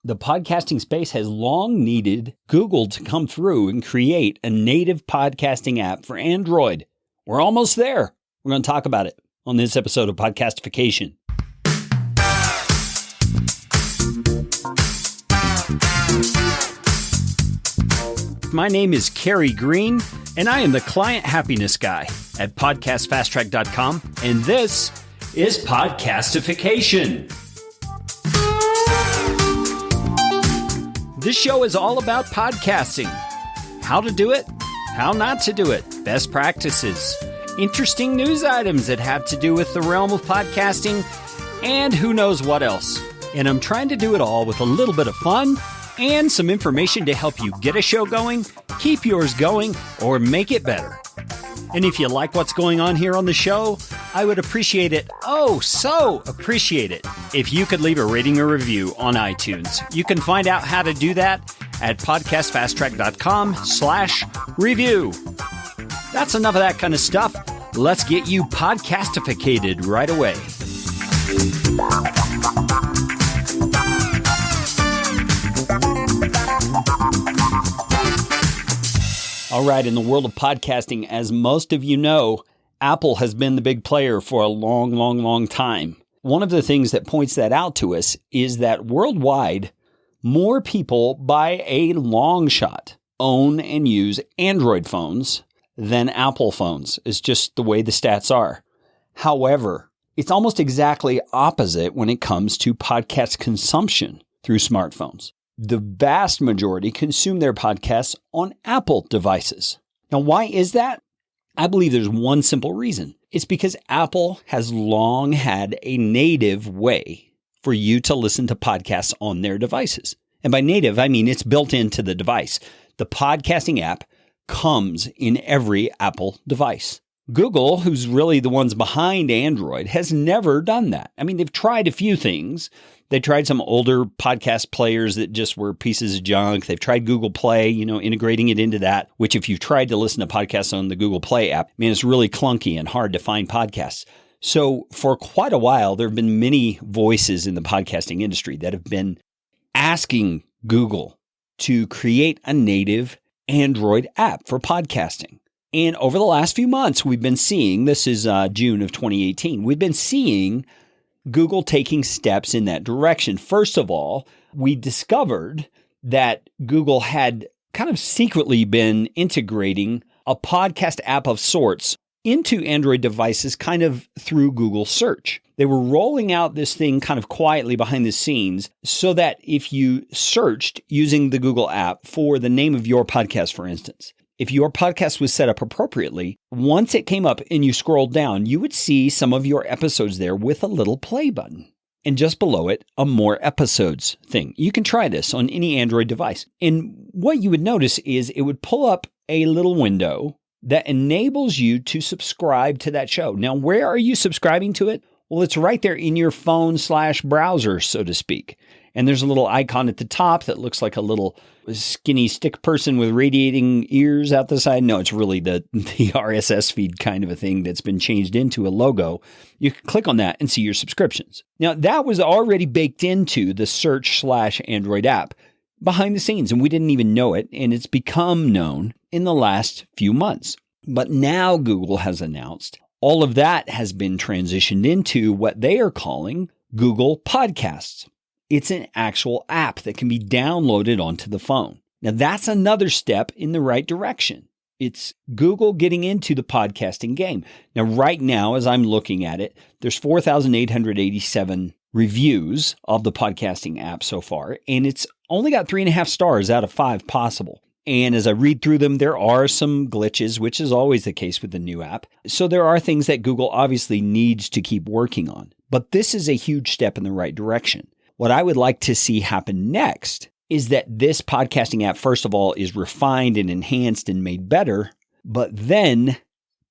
The podcasting space has long needed Google to come through and create a native podcasting app for Android. We're almost there. We're going to talk about it on this episode of Podcastification. My name is Kerry Green, and I am the client happiness guy at podcastfasttrack.com, and this is Podcastification. This show is all about podcasting. How to do it, how not to do it, best practices, interesting news items that have to do with the realm of podcasting, and who knows what else. And I'm trying to do it all with a little bit of fun and some information to help you get a show going, keep yours going, or make it better. And if you like what's going on here on the show, I would appreciate it, so appreciate it, if you could leave a rating or review on iTunes. You can find out how to do that at podcastfasttrack.com/review. That's enough of that kind of stuff. Let's get you podcastificated right away. All right, in the world of podcasting, as most of you know, Apple has been the big player for a long time. One of the things that points that out to us is that worldwide, more people by a long shot own and use Android phones than Apple phones. It's just the way the stats are. However, it's almost exactly opposite when it comes to podcast consumption through smartphones. The vast majority consume their podcasts on Apple devices. Now, why is that? I believe there's one simple reason. It's because Apple has long had a native way for you to listen to podcasts on their devices. And by native, I mean it's built into the device. The podcasting app comes in every Apple device. Google, who's really the ones behind Android, has never done that. I mean, they've tried a few things. They tried some older podcast players that just were pieces of junk. They've tried Google Play, integrating it into that, which if you've tried to listen to podcasts on the Google Play app, it's really clunky and hard to find podcasts. So for quite a while, there have been many voices in the podcasting industry that have been asking Google to create a native Android app for podcasting. And over the last few months, we've been seeing, this is June of 2018, we've been seeing Google taking steps in that direction. First of all, we discovered that Google had kind of secretly been integrating a podcast app of sorts into Android devices kind of through Google search. They were rolling out this thing kind of quietly behind the scenes so that if you searched using the Google app for the name of your podcast, for instance, if your podcast was set up appropriately, once it came up and you scrolled down, you would see some of your episodes there with a little play button. And just below it, a more episodes thing. You can try this on any Android device. And what you would notice is it would pull up a little window that enables you to subscribe to that show. Now, where are you subscribing to it? Well, it's right there in your phone/browser, so to speak. And there's a little icon at the top that looks like a little skinny stick person with radiating ears out the side. No, it's really the RSS feed kind of a thing that's been changed into a logo. You can click on that and see your subscriptions. Now, that was already baked into the search/Android app behind the scenes, and we didn't even know it, and it's become known in the last few months. But now Google has announced all of that has been transitioned into what they are calling Google Podcasts. It's an actual app that can be downloaded onto the phone. Now, that's another step in the right direction. It's Google getting into the podcasting game. Now, right now, as I'm looking at it, there's 4,887 reviews of the podcasting app so far, and it's only got 3.5 stars out of 5 possible. And as I read through them, there are some glitches, which is always the case with the new app. So there are things that Google obviously needs to keep working on. But this is a huge step in the right direction. What I would like to see happen next is that this podcasting app, first of all, is refined and enhanced and made better, but then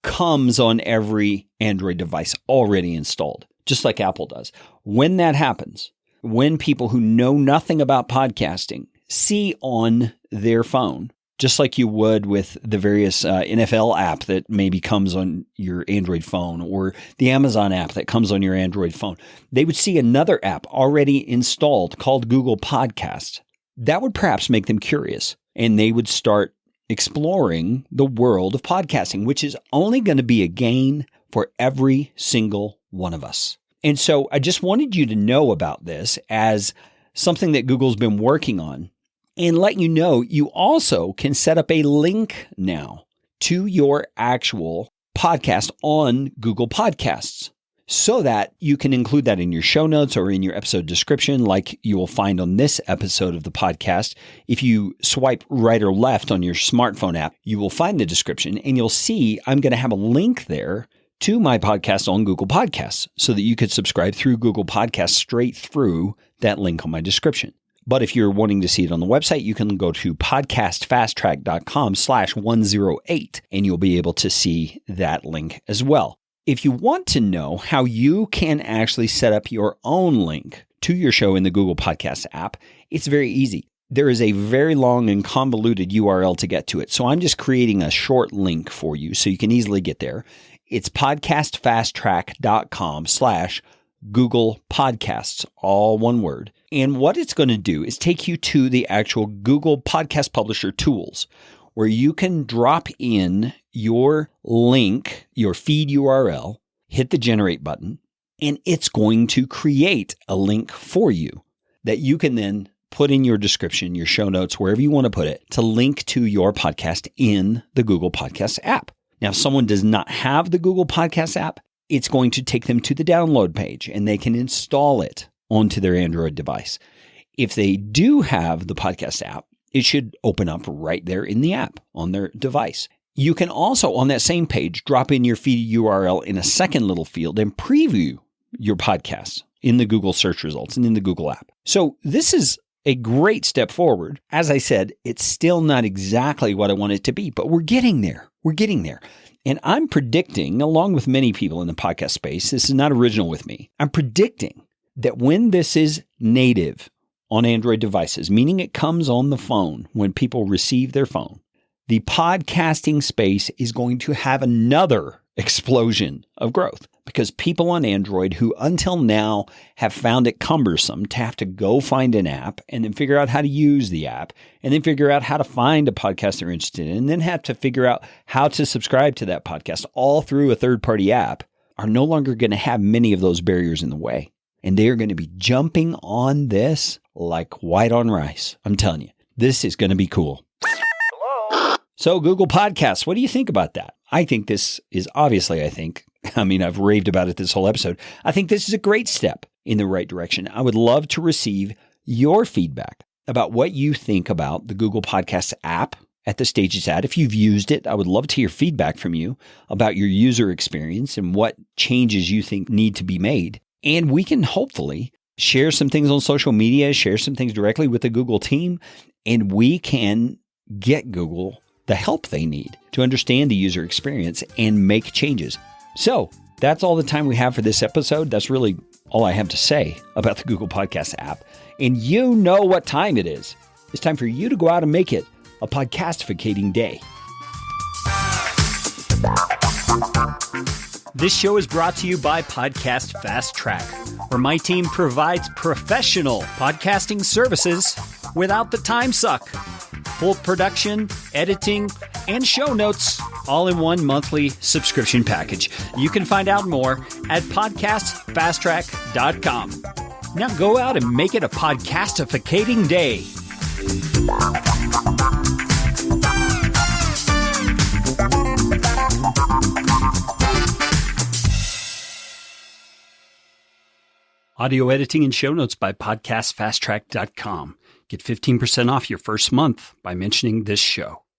comes on every Android device already installed, just like Apple does. When that happens, when people who know nothing about podcasting see on their phone just like you would with the various NFL app that maybe comes on your Android phone or the Amazon app that comes on your Android phone. They would see another app already installed called Google Podcasts. That would perhaps make them curious, and they would start exploring the world of podcasting, which is only going to be a gain for every single one of us. And so I just wanted you to know about this as something that Google's been working on, and let you know you also can set up a link now to your actual podcast on Google Podcasts so that you can include that in your show notes or in your episode description like you will find on this episode of the podcast. If you swipe right or left on your smartphone app, you will find the description and you'll see I'm going to have a link there to my podcast on Google Podcasts so that you could subscribe through Google Podcasts straight through that link on my description. But if you're wanting to see it on the website, you can go to podcastfasttrack.com/108 and you'll be able to see that link as well. If you want to know how you can actually set up your own link to your show in the Google Podcasts app, it's very easy. There is a very long and convoluted URL to get to it. So I'm just creating a short link for you so you can easily get there. It's podcastfasttrack.com/Google Podcasts, all one word. And what it's going to do is take you to the actual Google Podcast Publisher tools, where you can drop in your link, your feed URL, hit the generate button, and it's going to create a link for you that you can then put in your description, your show notes, wherever you want to put it, to link to your podcast in the Google Podcasts app. Now, if someone does not have the Google Podcasts app, it's going to take them to the download page and they can install it onto their Android device. If they do have the podcast app, it should open up right there in the app on their device. You can also, on that same page, drop in your feed URL in a second little field and preview your podcast in the Google search results and in the Google app. So this is a great step forward. As I said, it's still not exactly what I want it to be, but we're getting there. We're getting there. And I'm predicting, along with many people in the podcast space, this is not original with me, I'm predicting that when this is native on Android devices, meaning it comes on the phone when people receive their phone, the podcasting space is going to have another explosion of growth because people on Android who until now have found it cumbersome to have to go find an app and then figure out how to use the app and then figure out how to find a podcast they're interested in and then have to figure out how to subscribe to that podcast all through a third-party app are no longer going to have many of those barriers in the way. And they are going to be jumping on this like white on rice. I'm telling you, this is going to be cool. Hello? So Google Podcasts, what do you think about that? I think this is obviously, I've raved about it this whole episode. I think this is a great step in the right direction. I would love to receive your feedback about what you think about the Google Podcasts app at the stage it's at. If you've used it, I would love to hear feedback from you about your user experience and what changes you think need to be made. And we can hopefully share some things on social media, share some things directly with the Google team, and we can get Google the help they need to understand the user experience and make changes. So that's all the time we have for this episode. That's really all I have to say about the Google Podcasts app. And you know what time it is. It's time for you to go out and make it a podcastificating day. This show is brought to you by Podcast Fast Track, where my team provides professional podcasting services without the time suck. Full production, editing, and show notes, all in one monthly subscription package. You can find out more at podcastfasttrack.com. Now go out and make it a podcastificating day. Audio editing and show notes by podcastfasttrack.com. Get 15% off your first month by mentioning this show.